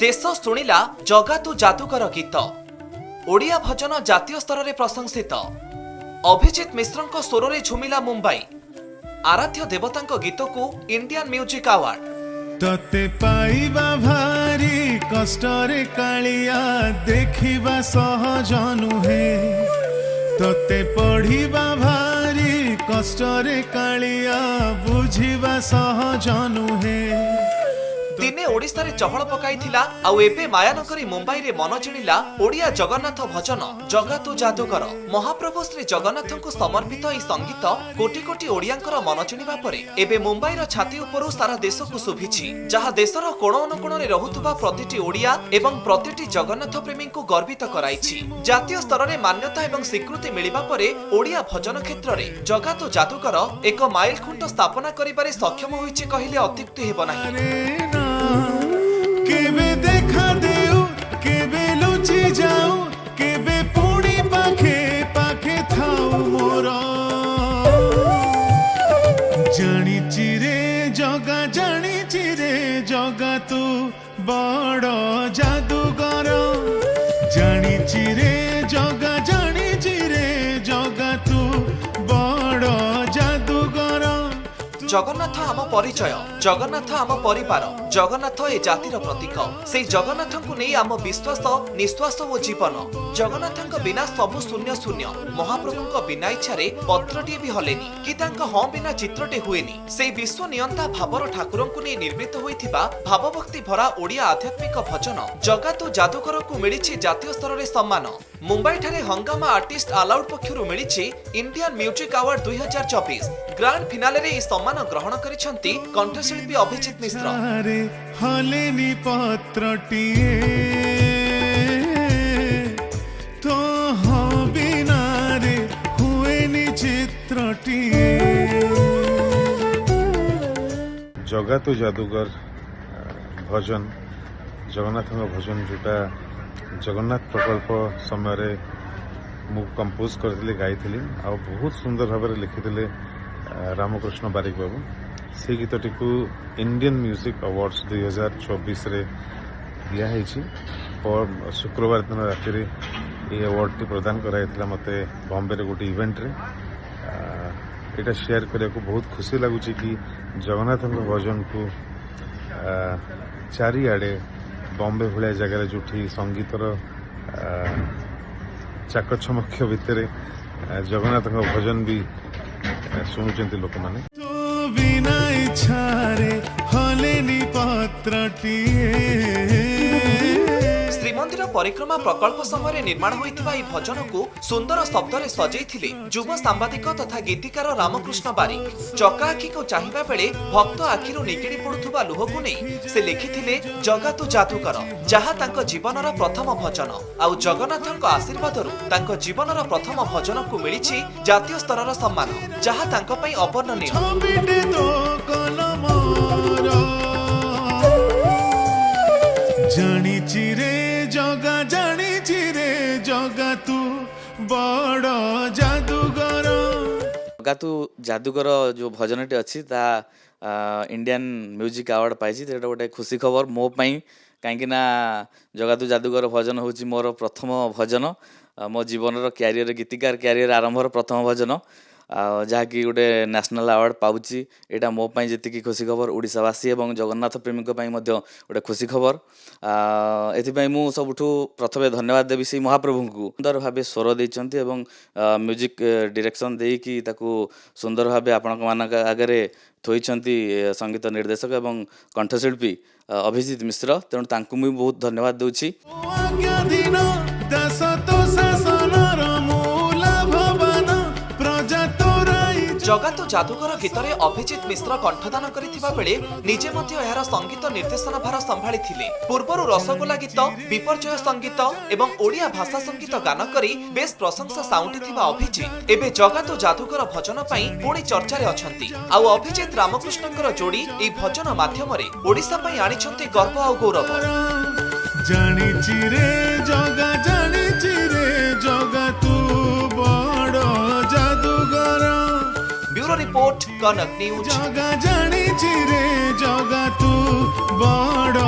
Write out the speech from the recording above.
देश शुणिला जगा तू जादूकर गीत ओडिया भजन जातीय स्तर में प्रशंसित अभिजीत मिश्र स्वर झुमिला मुंबई आराध्य देवता गीत को इंडियन म्यूजिक अवार्ड तते पाइबा भारी कष्टरे कालिया देखिबा सहज नुहे तते पढ़िबा भारी कष्टरे कालिया बुझिबा सहज नुहे दिने ओडिशा रे चहल पकाइथिला आउ एबे मायानगरी मुंबई रे मन जिणिला ओडिया जगन्नाथ भजन जगा तू जादूगर महाप्रभु श्री जगन्नाथ को समर्पित ई संगीत कोटी कोटी ओडियांकर मन जिणिबा परे एबे मुंबई रो छाती उपरु सारा देश को सुभिछि जहा देशर कोण अनुकोण रे रहुतबा प्रतिटी ओडिया एवं प्रतिटी जगन्नाथ प्रेमी को गर्वित कराइछि। जातीय स्तर रे मान्यता एवं स्वीकृति मिलिबा परे ओडिया भजन क्षेत्र रे जगा तू जादूगर एक माइल खुंट स्थापना करिबारे सक्षम होइछि कहिले अत्युक्ति हेबो नाही। केबे देखा देउ केबे लुचि जाऊ केबे पुणी पाखे पाखे थाऊ मोर जानिछि रे जगा तू बड़ जादूगर जानिछि रे जगा तू बड़ जादूगर। जगन्नाथ आम परिचय जगन्नाथ आम परिवार जगन्नाथ ए जातिर प्रतीक से जगन्नाथ को नहीं आम विश्वास निश्वास और जीवन जगन्नाथ बिना सबु शून्य शून्य महाप्रभु बिना इच्छा पत्रटे भी हलेनी कि हाँ बिना चित्रटे हुएनी से विश्व नियंता भावर ठाकुर को नहीं निर्मित होइथिबा भावभक्ति भरा ओडिया आध्यात्मिक भजन जगा तू जादूगर को मिली जातीय स्तर में सम्मान। मुंबई ठारे हंगामा आर्टिस्ट अलाउड पक्षरु मिली Indian music award 2024 grand finale रे सम्मान ग्रहण करिसेंती कंठशिल्पी अभिजीत मिश्र। हलेनी पत्रटिए तो बिना रे हुएनी चित्रटिए। जगा तो जादूगर भजन जगन्नाथ भजन जोटा जगन्नाथ प्रकल्प समय मु कंपोज करथिले गाइथिले आ बहुत सुंदर भाव में लिखिथिले रामकृष्ण बारिक बाबू से गीतटी को इंडियन म्यूजिक अवार्ड्स 2024 रे दिया है और शुक्रवार दिन राति ये अवार्ड टी प्रदान कराइथिला मते बॉम्बे रे गोटे इवेंट रे एटा शेयर करने को बहुत खुशी लगुच कि जगन्नाथ भजन को चारिआडे बॉम्बे भाया जगह जो संगीतर चाकचमक्य भितर जगन्नाथ भजन भी शुणुचंती लोक माने। तो बिना इच्छारे हलेनी पत्रटिए श्रीमंदिर परिक्रमा प्रकल्प समय निर्माण होइथिबा ई भजन को सुंदर शब्द रे सजैथिले युव सांबादिक तथा गीतिकार रामकृष्ण बारिक चका आखि को चाहिबा बेले भक्त आखिरु निकिड़ी पड़ुथुबा लुह को नहीं से लिखिथिले जगा तू जादूकर जहा तांको जीवनर प्रथम भजन आउ जगन्नाथଙ୍କ आशीर्वादरु तांको जीवनर प्रथम भजन को मिलिछि जातीय स्तरर सम्मान जहा तांको पई अवर्णनीय। जानिछि रे जगा तू बड़ जादूगर। जगा तू जादूगर जो भजनटी अच्छी ता इंडियन म्यूजिक अवार्ड पाई गोटे खुशी खबर मो पाई कहीं जगा तू जादूगर भजन हूँ मोर प्रथम भजन मो जीवन क्यारियर गीतिकार क्यारियर आरंभर प्रथम भजन जहाँकि गोटे नेशनल अवार्ड पाऊँच यहाँ मोपाई जी खुशी खबर ओडिशावासी एवं जगन्नाथ प्रेमी गोटे खुशी खबर एथिपाई मु सबुठु प्रथमे धन्यवाद देवी से महाप्रभु को सुंदर भाव स्वर देइचंती एवं म्यूजिक डायरेक्शन देकी ताकू सुंदर भाव आपण मानक आगे थोइचंती संगीत निर्देशक एवं कंठशिल्पी अभिजीत मिश्र तेणु तांकु मु बहुत धन्यवाद देउछि। जगा तू जादूगर गीत रे अभिजीत मिश्र कंठदान करिथिबा बेले निजे मध्य एहार संगीत निर्देशन भार संभाळी थिले। पूर्वरु रसगोला गीत विपर्जय संगीत एवं ओडिया भाषा संगीत गान करी बेस प्रशंसा साउंटिथिबा अभिजीत एबे जगा तू जादूगर भजन पई पुणी चर्चा रे अछंती आउ अभिजीत रामकृष्णकर जोड़ी ए भजन माध्यम रे ओडिसा पई आनिछंती गर्व आ गौरव। जानिछि रे जगा तू बड़ जादूगर। ब्यूरो रिपोर्ट कनक न्यूज। जगा जानिछि रे जगा तू बड़